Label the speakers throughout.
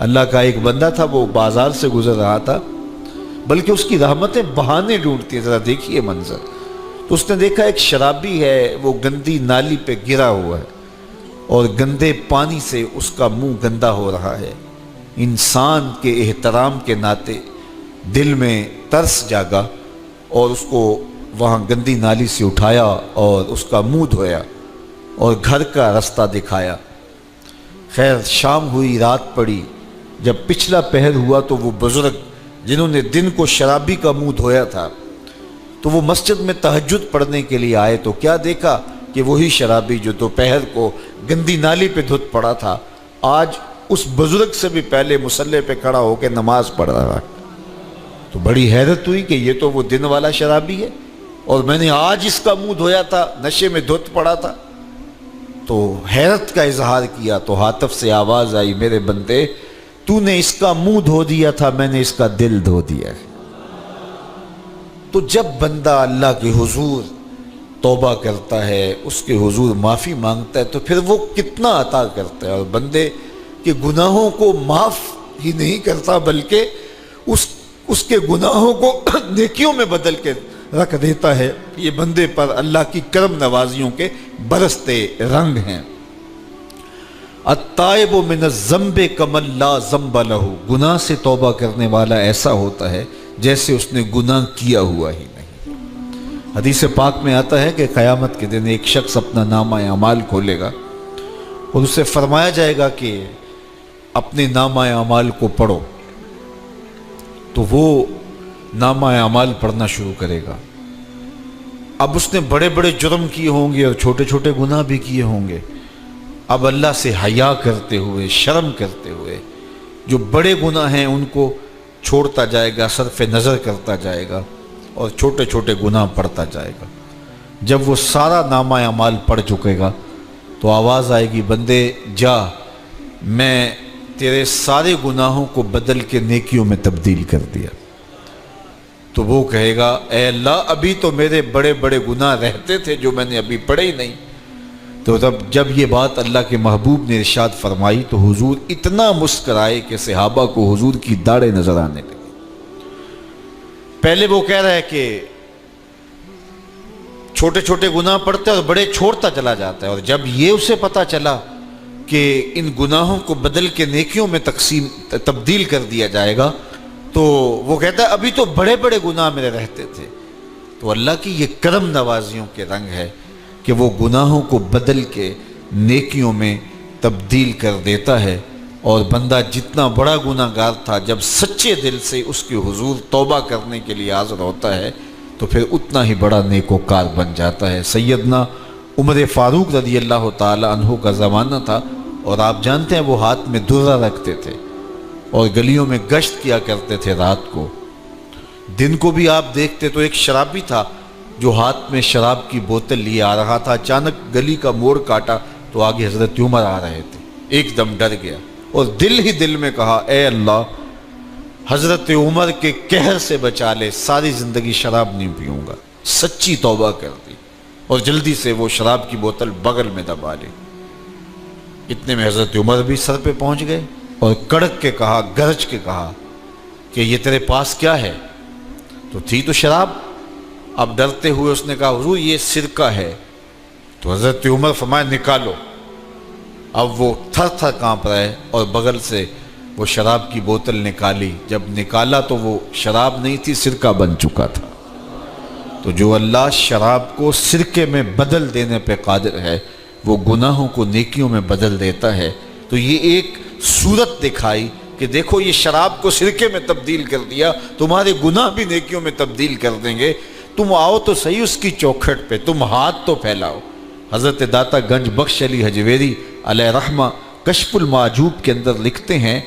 Speaker 1: اللہ کا ایک بندہ تھا، وہ بازار سے گزر رہا تھا، بلکہ اس کی رحمتیں بہانے ڈھونڈتی ہیں، ذرا دیکھیے منظر۔ تو اس نے دیکھا ایک شرابی ہے، وہ گندی نالی پہ گرا ہوا ہے اور گندے پانی سے اس کا منہ گندا ہو رہا ہے۔ انسان کے احترام کے ناطے دل میں ترس جاگا اور اس کو وہاں گندی نالی سے اٹھایا اور اس کا منہ دھویا اور گھر کا رستہ دکھایا۔ خیر شام ہوئی، رات پڑی، جب پچھلا پہر ہوا تو وہ بزرگ جنہوں نے دن کو شرابی کا منہ دھویا تھا تو وہ مسجد میں تہجد پڑھنے کے لیے آئے تو کیا دیکھا کہ وہی شرابی جو دوپہر کو گندی نالی پہ دھت پڑا تھا آج اس بزرگ سے بھی پہلے مصلی پہ کھڑا ہو کے نماز پڑھ رہا ہے۔ تو بڑی حیرت ہوئی کہ یہ تو وہ دن والا شرابی ہے اور میں نے آج اس کا منہ دھویا تھا، نشے میں دھت پڑا تھا۔ تو حیرت کا اظہار کیا تو ہاتف سے آواز آئی، میرے بندے تو نے اس کا منہ دھو دیا تھا، میں نے اس کا دل دھو دیا ہے۔ تو جب بندہ اللہ کے حضور توبہ کرتا ہے، اس کے حضور معافی مانگتا ہے، تو پھر وہ کتنا عطا کرتا ہے، اور بندے کے گناہوں کو معاف ہی نہیں کرتا بلکہ اس کے گناہوں کو نیکیوں میں بدل کے رکھ دیتا ہے۔ یہ بندے پر اللہ کی کرم نوازیوں کے برستے رنگ ہیں۔ التائب من الذنب کمن لا ذنب لہ، گناہ سے توبہ کرنے والا ایسا ہوتا ہے جیسے اس نے گناہ کیا ہوا ہی نہیں۔ حدیث پاک میں آتا ہے کہ قیامت کے دن ایک شخص اپنا نامہ اعمال کھولے گا اور اسے فرمایا جائے گا کہ اپنے نامہ اعمال کو پڑھو، تو وہ نامہ اعمال پڑھنا شروع کرے گا۔ اب اس نے بڑے بڑے جرم کیے ہوں گے اور چھوٹے چھوٹے گناہ بھی کیے ہوں گے۔ اب اللہ سے حیا کرتے ہوئے، شرم کرتے ہوئے جو بڑے گناہ ہیں ان کو چھوڑتا جائے گا، صرف نظر کرتا جائے گا اور چھوٹے چھوٹے گناہ پڑھتا جائے گا۔ جب وہ سارا نامہ اعمال پڑھ چکے گا تو آواز آئے گی، بندے جا، میں تیرے سارے گناہوں کو بدل کے نیکیوں میں تبدیل کر دیا۔ تو وہ کہے گا، اے اللہ ابھی تو میرے بڑے بڑے گناہ رہتے تھے جو میں نے ابھی پڑھے ہی نہیں۔ تو جب یہ بات اللہ کے محبوب نے ارشاد فرمائی تو حضور اتنا مسکرائے کہ صحابہ کو حضور کی داڑھیں نظر آنے لگی۔ پہلے وہ کہہ رہا ہے کہ چھوٹے چھوٹے گناہ پڑھتا ہے اور بڑے چھوڑتا چلا جاتا ہے، اور جب یہ اسے پتا چلا کہ ان گناہوں کو بدل کے نیکیوں میں تبدیل کر دیا جائے گا تو وہ کہتا ہے ابھی تو بڑے بڑے گناہ میرے رہتے تھے۔ تو اللہ کی یہ کرم نوازیوں کے رنگ ہے کہ وہ گناہوں کو بدل کے نیکیوں میں تبدیل کر دیتا ہے، اور بندہ جتنا بڑا گناہ گار تھا جب سچے دل سے اس کے حضور توبہ کرنے کے لیے حاضر ہوتا ہے تو پھر اتنا ہی بڑا نیکوکار بن جاتا ہے۔ سیدنا عمر فاروق رضی اللہ تعالی عنہ کا زمانہ تھا، اور آپ جانتے ہیں وہ ہاتھ میں درہ رکھتے تھے اور گلیوں میں گشت کیا کرتے تھے رات کو۔ دن کو بھی آپ دیکھتے تو ایک شرابی تھا جو ہاتھ میں شراب کی بوتل لیے آ رہا تھا، اچانک گلی کا موڑ کاٹا تو آگے حضرت عمر آ رہے تھے، ایک دم ڈر گیا اور دل ہی دل میں کہا، اے اللہ حضرت عمر کے قہر سے بچا لے، ساری زندگی شراب نہیں پیوں گا۔ سچی توبہ کر دی اور جلدی سے وہ شراب کی بوتل بغل میں دبا لی۔ اتنے میں حضرت عمر بھی سر پہ پہنچ گئے اور کڑک کے کہا، گرج کے کہا کہ یہ تیرے پاس کیا ہے؟ تو تھی تو شراب۔ اب ڈرتے ہوئے اس نے کہا، حضور یہ سرکہ ہے۔ تو حضرت عمر فرمایا، نکالو۔ اب وہ تھر تھر کانپ رہے اور بغل سے وہ شراب کی بوتل نکالی۔ جب نکالا تو وہ شراب نہیں تھی، سرکہ بن چکا تھا۔ تو جو اللہ شراب کو سرکے میں بدل دینے پہ قادر ہے، وہ گناہوں کو نیکیوں میں بدل دیتا ہے۔ تو یہ ایک صورت دکھائی کہ دیکھو یہ شراب کو سرکے میں تبدیل کر دیا، تمہارے گناہ بھی نیکیوں میں تبدیل کر دیں گے۔ تم آؤ تو صحیح اس کی چوکھٹ پہ، تم ہاتھ تو پھیلاؤ۔ حضرت داتا گنج بخش علی حجویری علیہ رحمہ کشف المعجوب کے اندر لکھتے ہیں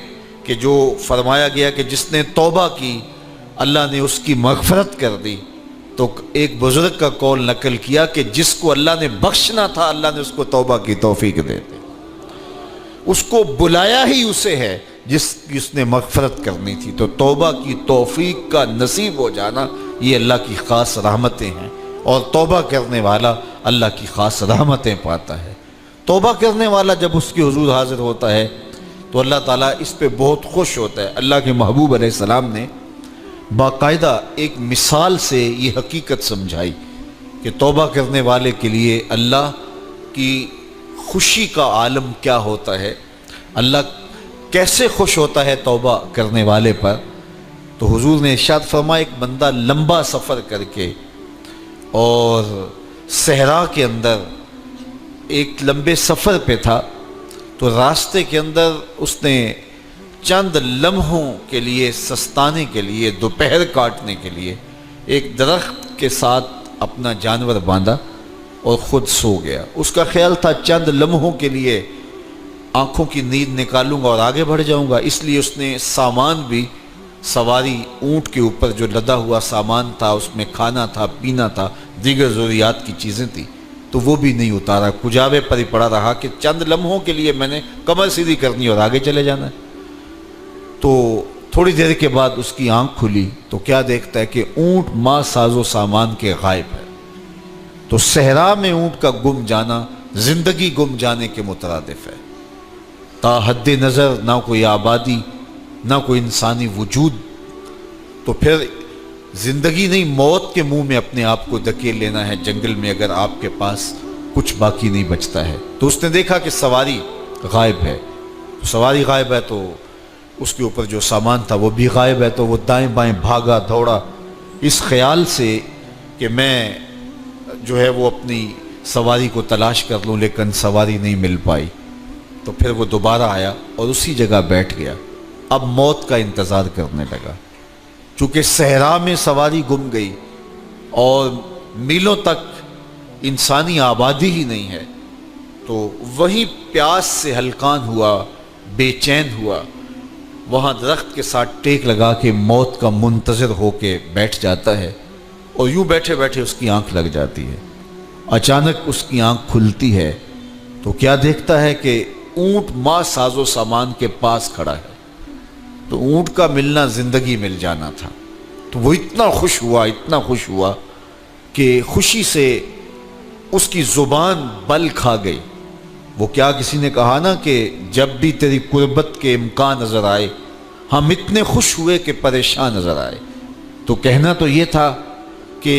Speaker 1: کہ جو فرمایا گیا کہ جس نے توبہ کی اللہ نے اس کی مغفرت کر دی، تو ایک بزرگ کا قول نقل کیا کہ جس کو اللہ نے بخشنا تھا اللہ نے اس کو توبہ کی توفیق دے دی۔ اس کو بلایا ہی اسے ہے جس نے مغفرت کرنی تھی۔ تو توبہ کی توفیق کا نصیب ہو جانا یہ اللہ کی خاص رحمتیں ہیں، اور توبہ کرنے والا اللہ کی خاص رحمتیں پاتا ہے۔ توبہ کرنے والا جب اس کے حضور حاضر ہوتا ہے تو اللہ تعالیٰ اس پہ بہت خوش ہوتا ہے۔ اللہ کے محبوب علیہ السلام نے باقاعدہ ایک مثال سے یہ حقیقت سمجھائی کہ توبہ کرنے والے کے لیے اللہ کی خوشی کا عالم کیا ہوتا ہے، اللہ کیسے خوش ہوتا ہے توبہ کرنے والے پر۔ تو حضور نے ارشاد فرمایا ایک بندہ لمبا سفر کر کے اور صحرا کے اندر ایک لمبے سفر پہ تھا، تو راستے کے اندر اس نے چند لمحوں کے لیے سستانے کے لیے، دوپہر کاٹنے کے لیے ایک درخت کے ساتھ اپنا جانور باندھا اور خود سو گیا۔ اس کا خیال تھا چند لمحوں کے لیے آنکھوں کی نیند نکالوں گا اور آگے بڑھ جاؤں گا، اس لیے اس نے سامان بھی سواری اونٹ کے اوپر جو لدا ہوا سامان تھا، اس میں کھانا تھا، پینا تھا، دیگر ضروریات کی چیزیں تھیں، تو وہ بھی نہیں اتارا، کجاوے پر ہی پڑا رہا کہ چند لمحوں کے لیے میں نے کمر سیدھی کرنی اور آگے چلے جانا ہے۔ تو تھوڑی دیر کے بعد اس کی آنکھ کھلی تو کیا دیکھتا ہے کہ اونٹ ماں ساز و سامان کے غائب ہے۔ تو صحرا میں اونٹ کا گم جانا زندگی گم جانے کے مترادف ہے۔ تا حد نظر نہ کوئی آبادی، نہ کوئی انسانی وجود، تو پھر زندگی نہیں موت کے منہ میں اپنے آپ کو دھکیل لینا ہے جنگل میں، اگر آپ کے پاس کچھ باقی نہیں بچتا ہے۔ تو اس نے دیکھا کہ سواری غائب ہے، سواری غائب ہے تو اس کے اوپر جو سامان تھا وہ بھی غائب ہے، تو وہ دائیں بائیں بھاگا دوڑا اس خیال سے کہ میں جو ہے وہ اپنی سواری کو تلاش کر لوں، لیکن سواری نہیں مل پائی۔ تو پھر وہ دوبارہ آیا اور اسی جگہ بیٹھ گیا، اب موت کا انتظار کرنے لگا۔ چونکہ صحرا میں سواری گم گئی اور میلوں تک انسانی آبادی ہی نہیں ہے، تو وہیں پیاس سے ہلکان ہوا، بے چین ہوا، وہاں درخت کے ساتھ ٹیک لگا کے موت کا منتظر ہو کے بیٹھ جاتا ہے، اور یوں بیٹھے بیٹھے اس کی آنکھ لگ جاتی ہے۔ اچانک اس کی آنکھ کھلتی ہے تو کیا دیکھتا ہے کہ اونٹ ماں ساز و سامان کے پاس کھڑا ہے۔ تو اونٹ کا ملنا زندگی مل جانا تھا، تو وہ اتنا خوش ہوا کہ خوشی سے اس کی زبان بل کھا گئی۔ وہ کیا کسی نے کہا نا کہ جب بھی تیری قربت کے امکان نظر آئے ہم اتنے خوش ہوئے کہ پریشان نظر آئے۔ تو کہنا تو یہ تھا کہ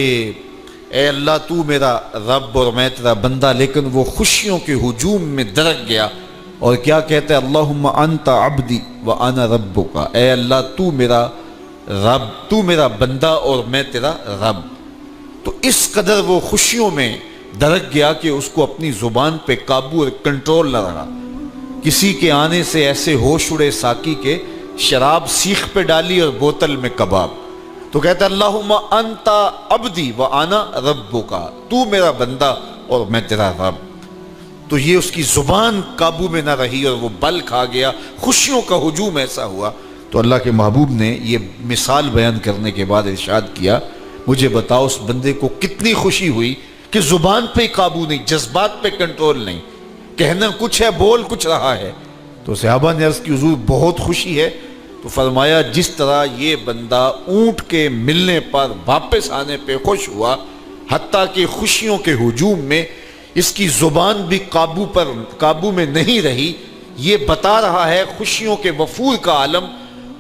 Speaker 1: اے اللہ تو میرا رب اور میں تیرا بندہ، لیکن وہ خوشیوں کے ہجوم میں درک گیا اور کیا کہتا ہے، اللہم انت عبدی وانا ربک، اے اللہ تو میرا رب، تو میرا بندہ اور میں تیرا رب۔ تو اس قدر وہ خوشیوں میں درک گیا کہ اس کو اپنی زبان پہ قابو اور کنٹرول نہ رہا۔ کسی کے آنے سے ایسے ہوش اڑے ساقی کے، شراب سیخ پہ ڈالی اور بوتل میں کباب۔ تو کہتا ہے اللہم انت عبدی وانا ربک، تو میرا بندہ اور میں تیرا رب۔ تو یہ اس کی زبان قابو میں نہ رہی اور وہ بل کھا گیا، خوشیوں کا ہجوم ایسا ہوا۔ تو اللہ کے محبوب نے یہ مثال بیان کرنے کے بعد ارشاد کیا، مجھے بتاؤ اس بندے کو کتنی خوشی ہوئی کہ زبان پہ قابو نہیں، جذبات پہ کنٹرول نہیں، کہنا کچھ ہے بول کچھ رہا ہے۔ تو صحابہ نے عرض کی حضور بہت خوشی ہے۔ تو فرمایا جس طرح یہ بندہ اونٹ کے ملنے پر واپس آنے پہ خوش ہوا، حتیٰ کہ خوشیوں کے ہجوم میں اس کی زبان بھی قابو میں نہیں رہی، یہ بتا رہا ہے خوشیوں کے وفور کا عالم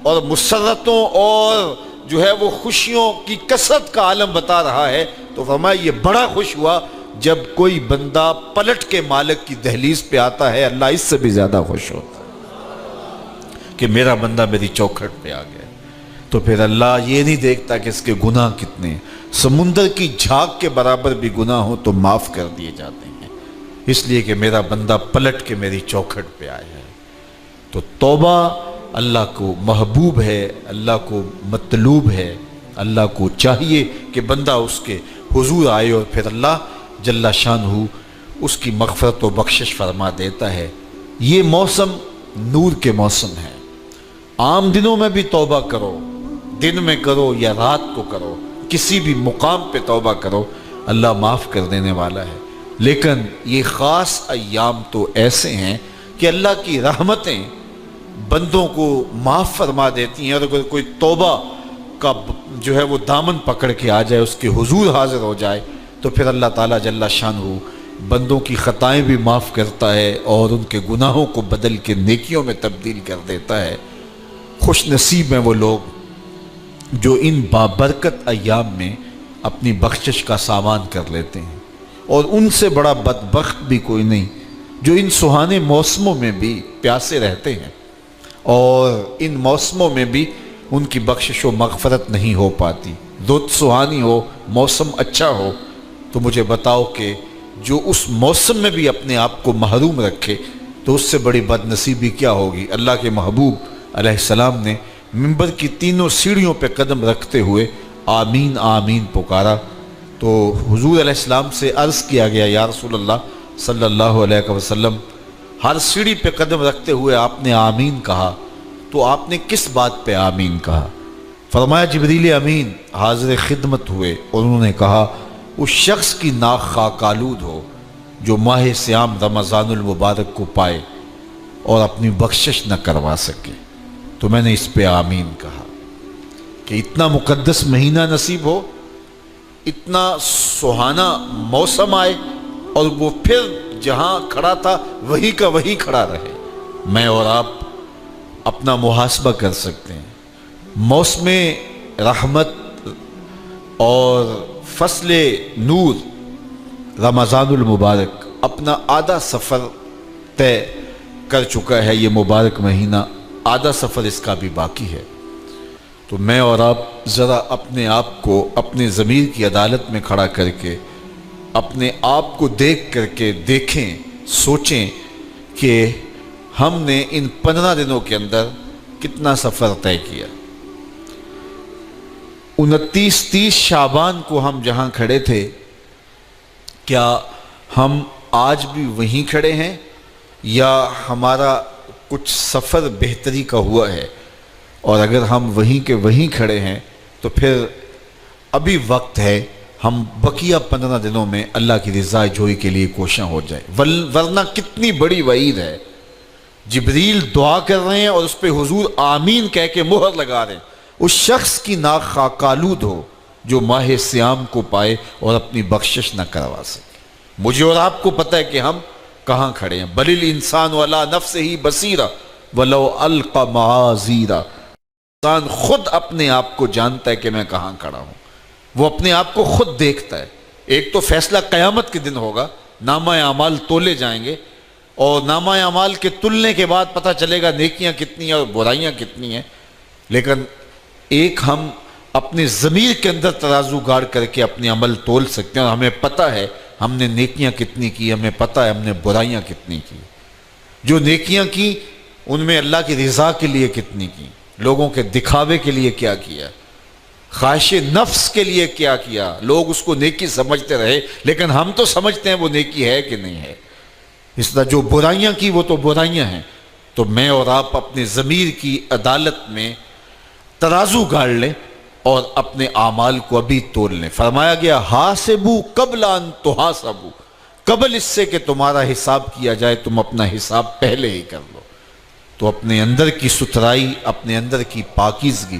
Speaker 1: اور مسرتوں اور جو ہے وہ خوشیوں کی کثرت کا عالم بتا رہا ہے۔ تو فرمایا یہ بڑا خوش ہوا جب کوئی بندہ پلٹ کے مالک کی دہلیز پہ آتا ہے، اللہ اس سے بھی زیادہ خوش ہوتا ہے کہ میرا بندہ میری چوکھٹ پہ آ گیا۔ تو پھر اللہ یہ نہیں دیکھتا کہ اس کے گناہ کتنے ہیں، سمندر کی جھاگ کے برابر بھی گناہ ہو تو معاف کر دیے جاتے ہیں، اس لیے کہ میرا بندہ پلٹ کے میری چوکھٹ پہ آیا ہے۔ تو توبہ اللہ کو محبوب ہے، اللہ کو مطلوب ہے، اللہ کو چاہیے کہ بندہ اس کے حضور آئے اور پھر اللہ جل شانہ اس کی مغفرت و بخشش فرما دیتا ہے۔ یہ موسم نور کے موسم ہے، عام دنوں میں بھی توبہ کرو، دن میں کرو یا رات کو کرو، کسی بھی مقام پہ توبہ کرو، اللہ معاف کر دینے والا ہے۔ لیکن یہ خاص ایام تو ایسے ہیں کہ اللہ کی رحمتیں بندوں کو معاف فرما دیتی ہیں، اور اگر کوئی توبہ کا جو ہے وہ دامن پکڑ کے آ جائے، اس کے حضور حاضر ہو جائے، تو پھر اللہ تعالیٰ جل شانہ بندوں کی خطائیں بھی معاف کرتا ہے اور ان کے گناہوں کو بدل کے نیکیوں میں تبدیل کر دیتا ہے۔ خوش نصیب ہیں وہ لوگ جو ان بابرکت ایام میں اپنی بخشش کا سامان کر لیتے ہیں، اور ان سے بڑا بدبخت بھی کوئی نہیں جو ان سہانے موسموں میں بھی پیاسے رہتے ہیں اور ان موسموں میں بھی ان کی بخشش و مغفرت نہیں ہو پاتی۔ رت سہانی ہو، موسم اچھا ہو، تو مجھے بتاؤ کہ جو اس موسم میں بھی اپنے آپ کو محروم رکھے تو اس سے بڑی بد نصیبی کیا ہوگی۔ اللہ کے محبوب علیہ السلام نے منبر کی تینوں سیڑھیوں پہ قدم رکھتے ہوئے آمین آمین پکارا، تو حضور علیہ السلام سے عرض کیا گیا یا رسول اللہ صلی اللہ علیہ وسلم، ہر سیڑھی پہ قدم رکھتے ہوئے آپ نے آمین کہا، تو آپ نے کس بات پہ آمین کہا؟ فرمایا جبریل امین حاضر خدمت ہوئے اور انہوں نے کہا اس شخص کی ناک خاک آلود ہو جو ماہ صیام رمضان المبارک کو پائے اور اپنی بخشش نہ کروا سکے۔ تو میں نے اس پہ آمین کہا کہ اتنا مقدس مہینہ نصیب ہو، اتنا سہانا موسم آئے اور وہ پھر جہاں کھڑا تھا وہی کا وہی کھڑا رہے۔ میں اور آپ اپنا محاسبہ کر سکتے ہیں۔ موسم رحمت اور فصل نور رمضان المبارک اپنا آدھا سفر طے کر چکا ہے، یہ مبارک مہینہ آدھا سفر اس کا بھی باقی ہے۔ تو میں اور آپ ذرا اپنے آپ کو اپنے ضمیر کی عدالت میں کھڑا کر کے اپنے آپ کو دیکھ کر کے دیکھیں، سوچیں کہ ہم نے ان 15 دنوں کے اندر کتنا سفر طے کیا۔ 29-30 شعبان کو ہم جہاں کھڑے تھے، کیا ہم آج بھی وہیں کھڑے ہیں یا ہمارا کچھ سفر بہتری کا ہوا ہے؟ اور اگر ہم وہیں کے وہیں کھڑے ہیں تو پھر ابھی وقت ہے ہم بقیہ 15 دنوں میں اللہ کی رضا جوئی کے لیے کوشاں ہو جائیں، ورنہ کتنی بڑی وعید ہے۔ جبریل دعا کر رہے ہیں اور اس پہ حضور آمین کہہ کے مہر لگا رہے ہیں، اس شخص کی ناک خاک آلود ہو جو ماہ صیام کو پائے اور اپنی بخشش نہ کروا سکے۔ مجھے اور آپ کو پتہ ہے کہ ہم کہاں کھڑے ہیں۔ بل الانسان علی نفسہ بصیرہ ولو القی معاذیرہ، انسان خود اپنے آپ کو جانتا ہے کہ میں کہاں کھڑا ہوں، وہ اپنے آپ کو خود دیکھتا ہے۔ ایک تو فیصلہ قیامت کے دن ہوگا، نامہ اعمال تولے جائیں گے اور نامہ اعمال کے تلنے کے بعد پتہ چلے گا نیکیاں کتنی ہیں اور برائیاں کتنی ہیں۔ لیکن ایک ہم اپنے ضمیر کے اندر ترازو گاڑ کر کے اپنے عمل تول سکتے ہیں اور ہمیں پتہ ہے ہم نے نیکیاں کتنی کی، ہمیں پتہ ہے ہم نے برائیاں کتنی کی۔ جو نیکیاں کی ان میں اللہ کی رضا کے لیے کتنی کی، لوگوں کے دکھاوے کے لیے کیا کیا، خواہش نفس کے لیے کیا کیا۔ لوگ اس کو نیکی سمجھتے رہے لیکن ہم تو سمجھتے ہیں وہ نیکی ہے کہ نہیں ہے۔ اس طرح جو برائیاں کی وہ تو برائیاں ہیں۔ تو میں اور آپ اپنے ضمیر کی عدالت میں ترازو گاڑ لیں اور اپنے اعمال کو ابھی تول لیں۔ فرمایا گیا حاسبو قبل ان تحاسبو، قبل اس سے کہ تمہارا حساب کیا جائے تم اپنا حساب پہلے ہی کر لو۔ تو اپنے اندر کی ستھرائی، اپنے اندر کی پاکیزگی